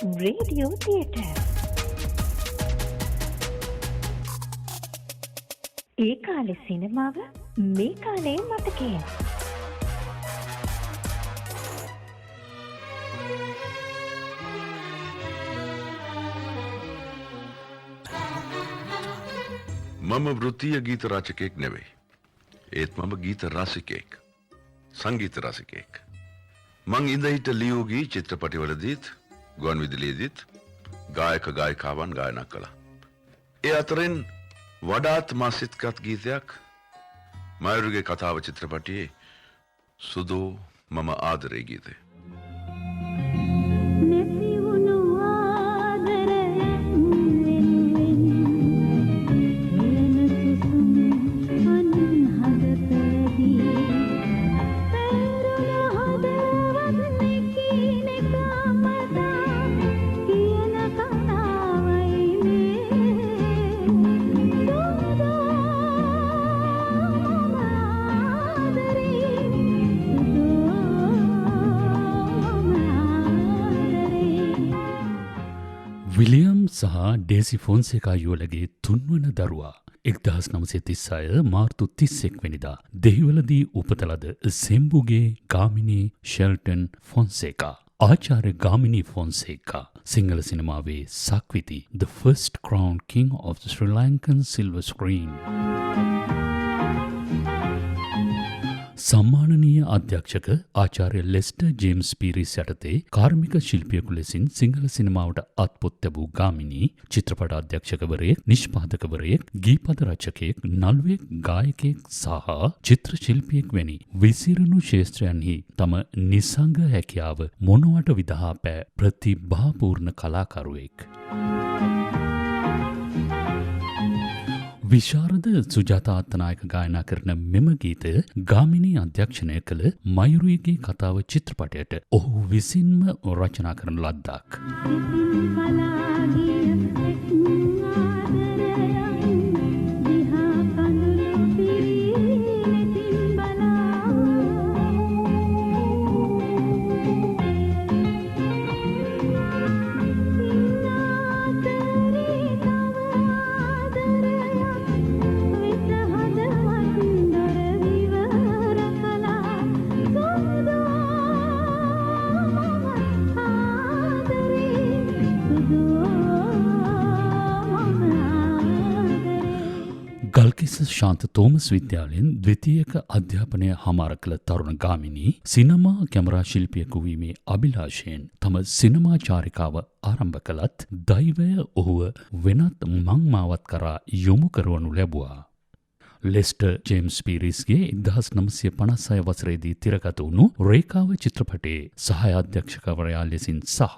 Radio theatre. ඒ කාලේ සිනමාව මේ කාලේ මතකයෙන්. මම වෘත්තීය ගීත රචකයෙක් නෙවෙයි. ඒත් මම ගීත රසිකයෙක්. සංගීත රසිකයෙක්. මං ඉඳහිට ලියූ ගී චිත්‍රපටිවලදීත් ගුවන් විදුලියේදීත් ගායක ගායිකාවන් ගායනා කළා. ඒ අතරින් වඩාත් මාසිතකත් ගීතයක් මයුරගේ කතාව චිත්‍රපටයේ සුදෝ මම ආදරේ ගීතය. විලියම් සහ ඩේසි ෆොන්සේකා යුවලගේ තුන්වන දරුවා 1936 මාර්තු 31 වෙනිදා දෙහිවලදී උපත ලද සෙම්බුගේ ගාමිණී ෂෙල්ටන් ෆොන්සේකා ආචාර්ය ගාමිණී ෆොන්සේකා සිංහල සිනමාවේ සක්විති The First Crown King of the Sri Lankan Silver Screen. සම්මානනීය අධ්‍යක්ෂක ආචාර්ය ලෙස්ටර් ජේම්ස් පීරිස් යටතේ කාර්මික ශිල්පියෙකු ලෙසින් සිංහල සිනමාවට අත්පොත් ලැබූ ගාමිණී චිත්‍රපට අධ්‍යක්ෂකවරයෙක්, නිෂ්පාදකවරයෙක්, ගීපද රචකයෙක්, නළුවෙක්, ගායකයෙක් සහ චිත්‍ර ශිල්පියෙක් වැනි විසිරුණු ක්ෂේත්‍රයන්හි තම නිසංග හැකියාව මොනවට විදහා පෑ ප්‍රතිභාපූර්ණ කලාකරුවෙක්. විශාරද සුජාතා අත්තනායක ගායනා කරන මෙම ගීතය ගාමිණී අධ්‍යක්ෂණය කළ මයුරුගේ කතාව චිත්‍රපටයට ඔහු විසින්ම රචනා කරන ලද්දක්. ගල්කිස්ස ශාන්ත තෝමස් විද්‍යාලයෙන් ද්විතීයක අධ්‍යාපනය හමාර කළ තරුණ ගාමිණී සිනමා කැමරා ශිල්පියෙකු වීමේ අභිලාෂයෙන් තම සිනමා චාරිකාව ආරම්භ කළත් දෛවය ඔහුව වෙනත් මංමාවත් කරා යොමු කරවනු ලැබුවා. ලෙස්ටර් ජේම්ස් පීරිස්ගේ 1956 වසරේදී තිරගත වුණු රේකාව චිත්‍රපටයේ සහාය අධ්‍යක්ෂකවරයා ලෙසින් සහ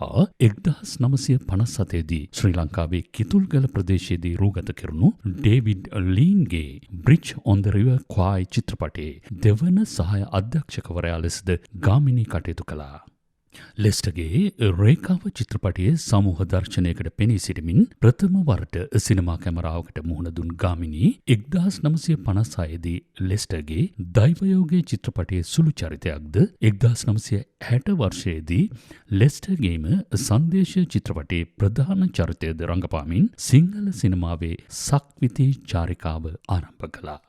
1957 දී ශ්‍රී ලංකාවේ කිතුල්ගල ප්‍රදේශයේදී රූගත කෙරුණු ඩේවිඩ් ලීන්ගේ bridge on the river Kwai චිත්‍රපටයේ දෙවන සහාය අධ්‍යක්ෂකවරයා ලෙසද ගාමිණී කටයුතු කළා. ලෙස්ටර්ගේ රේකාව චිත්‍රපටයේ සමූහ දර්ශනයකට පෙනී සිටමින් ප්‍රථම වරට සිනමා කැමරාවකට මුහුණ දුන් ගාමිණී 1956 දී ලෙස්ටර්ගේ දෛවයෝගේ චිත්‍රපටයේ සුළු චරිතයක්ද 1960 වර්ෂයේදී ලෙස්ටර්ගේම සංදේශ චිත්‍රපටයේ ප්‍රධාන චරිතයද රංගපාමින් සිංහල සිනමාවේ සක්විති චාරිකාව ආරම්භ කළා.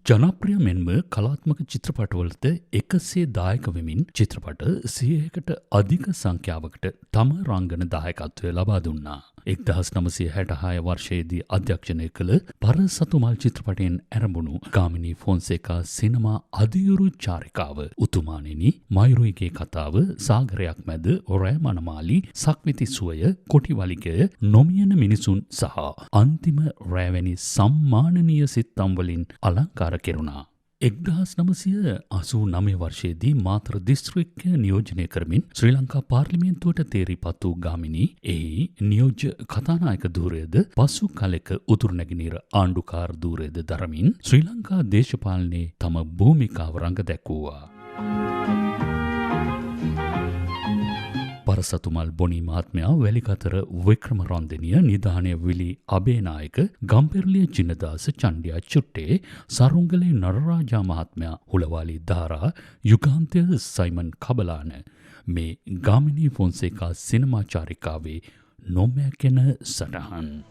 ජනප්‍රිය මෙන්ම කලාත්මක චිත්‍රපටවලට 100 දායක වෙමින් චිත්‍රපට 100කට අධික සංඛ්‍යාවකට තම රංගන දායකත්වය ලබා දුන්නා. 1966 වර්ෂයේදී අධ්‍යක්ෂණය කළ පර සතුමල් චිත්‍රපටයෙන් ඇරඹුණු ගාමිණී ෆොන්සේකා සිනමා අධියුරු චාරිකාව උතුමාණෙනි, මයුරුගේ කතාව, සාගරයක් මැද, රෑ මනමාලි, සක්විති සුවය, කොටිවලිගය, නොමියන මිනිසුන් සහ අන්තිම රෑවැනි සම්මානනීය සිත්තම් වලින් අලංකාර කෙරුණා. 1989 වර්ෂයේදී මාතර දිස්ත්‍රික්කය නියෝජනය කරමින් ශ්‍රී ලංකා පාර්ලිමේන්තුවට තේරීපත් වූ ගාමිණී එහි නියෝජ්‍ය කතානායක ධූරයද පසු කලෙක උතුරු නැගෙනහිර ආණ්ඩුකාර ධූරයද දරමින් ශ්‍රී ලංකා දේශපාලනයේ තම භූමිකාව රඟ දැක්වුවා. වරසතුමල් බොනි මහත්මයා වැලිකතර වික්‍රමරන්දනිය නිධානය විලි අබේනායක ගම්පෙරලිය ජිනදාස චණ්ඩියා චුට්ටේ සරුංගලේ නරරාජා මහත්මයා හුලවාලි ධාරා යුගාන්තය සයිමන් කබලාන මේ ගාමිණී ෆොන්සේකා සිනමා චාරිකාවේ නොමැකෙන සටහන්.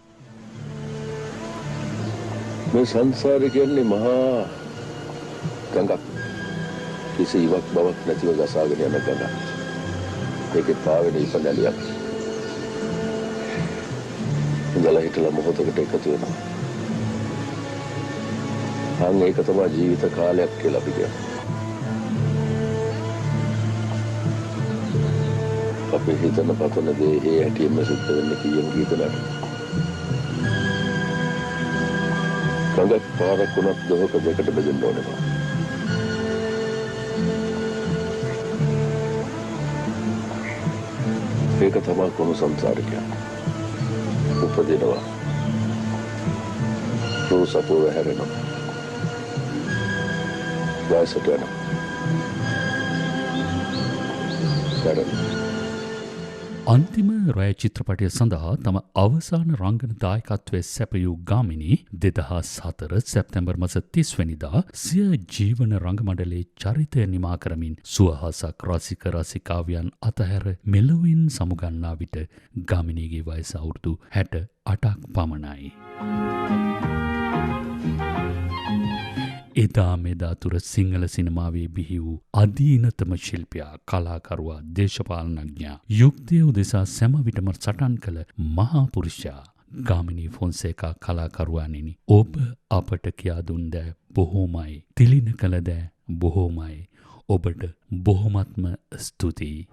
මේ සංසාරය කියන්නේ මහා ගඟක්. කිසි ඉවක් බවක් නැතිව ගසාගෙන යන ගඟක්. ඒකේ පාවෙන ඉපදැලියක්. ඉඳලා හිටලා මොහොතකට එකතු වෙනවා. අන්න ඒක තමයි ජීවිත කාලයක් කියලා අපි කියන්නේ. අපි හිතන පතන දේ ඒ හැටියෙම සිද්ධ වෙන්නේ කීයෙන් කීතනට. ගඟක් පාරක් වුණත් දොහක දෙකට බෙදෙන්න ඕනේ. ඒක තමයි කොහොම සංසාරිකය. උපදිනවා. රෝසපුව හැරෙනවා. වයසට යනවා. අන්තිම රෑ චිත්‍රපටය සඳහා තම අවසාන රංගන දායකත්වය සැපයූ ගාමිණී 2004 සැප්තැම්බර් මස 30 වැනිදා සිය ජීවන රංගමඩලේ චරිතය නිමා කරමින් සුවහසක් රසික රසිකාවියන් අතහැර මෙලොවින් සමුගන්නා විට ගාමිණීගේ වයස අවුරුදු 68ක් පමණයි. එදා මෙදා තුර සිංහල සිනමාවේ බිහි වූ අධීනතම ශිල්පියා කලාකරුවා දේශපාලනඥයා යුක්තිය උදෙසා සැම විටම සටන් කළ මහා පුරුෂයා ගාමිණී ෆොන්සේකා කලාකරුවානිනි. ඔබ අපට කියා දුන් දෑ බොහෝමයි, තිලින කළ දෑ බොහෝමයි. ඔබට බොහොමත්ම ස්තුතියි.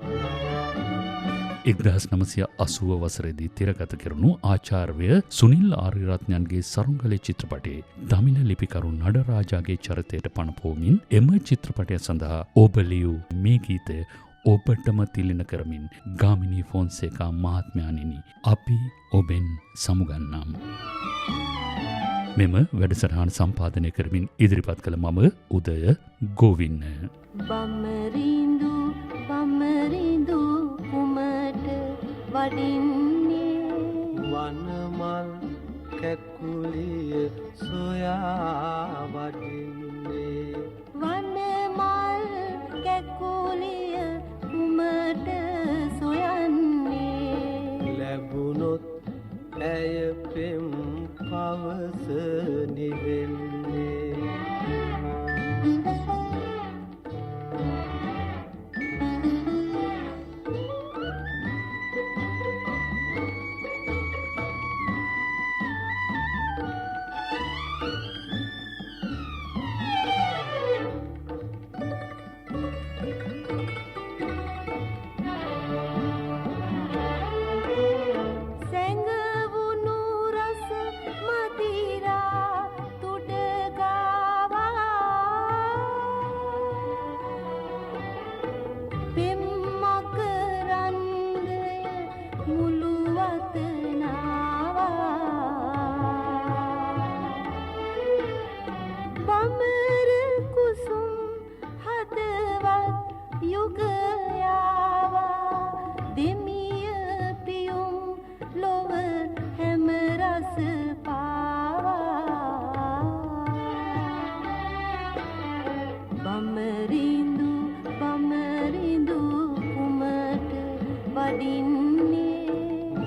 1980 වසරේදී තිරගත කෙරුණු ආචාර්ය සුනිල් ආරියරත්නයන්ගේ සරුංගලේ චිත්‍රපටයේ දමිළ ලිපිකරු නඩරාජාගේ චරිතයට පණපෝමින් එම චිත්‍රපටය සඳහා ඔබ ලියූ මේ ගීතය ඔබටම තිලින කරමින් ගාමිණී ෆොන්සේකා මහත්මයාණෙනි අපි ඔබෙන් සමුගන්නම්. මෙම වැඩසටහන සම්පාදනය කරමින් ඉදිරිපත් කළ මම උදය ගෝවින්න. බම්මරින්දු බම්මරින්දු කුමට වඩින්නේ වනමල් කැකුලිය සොයා වඩින්නේ වනමල් කැකුලිය කුමට සොයන්නේ ලැබුණොත් ඇය පෙම් පවස නිවෙන්නේ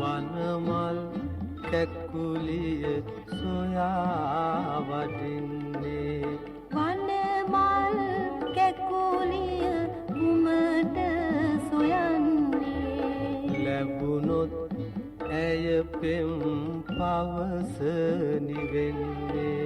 වනමල් කැකුලිය සොයා වඩින්නේ වනමල් කැකුලිය කුමට සොයන්නේ ලැබුණොත් ඇය පෙම් පවස නිවෙන්නේ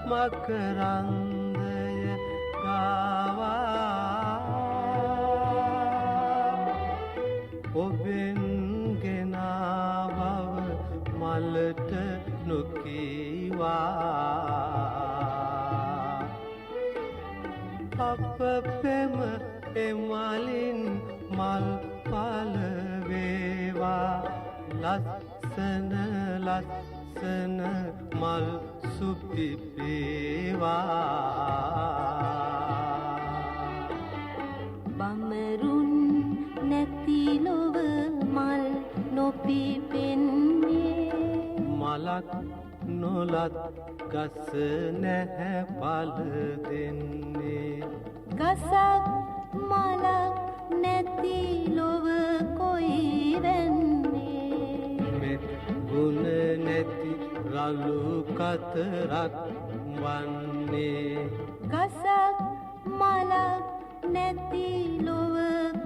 මකරන්දය ගාවා ඔබෙන් ගෙනා බව ඔබට නොකීවා අප පෙම එමලින් මල් පලවේවා ලස්සන ලස්සන මල් සුපිපේවා බමරුන් නැති ලොව මල් නොපිපෙන්නේ මලක් නොලත් ගස නැහැ පල දෙන්නේ ගසක් මලක් නැති ලොව කොයි වෙන්නේ මෙත් ගුණ නැති රළු කතරක් වන්නේ ගසක් මලක් නැති ලොව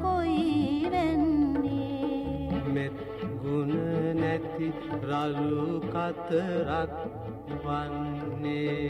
කොයි වෙන්නේ මෙත් ගුණ නැති රළු කතරක් වන්නේ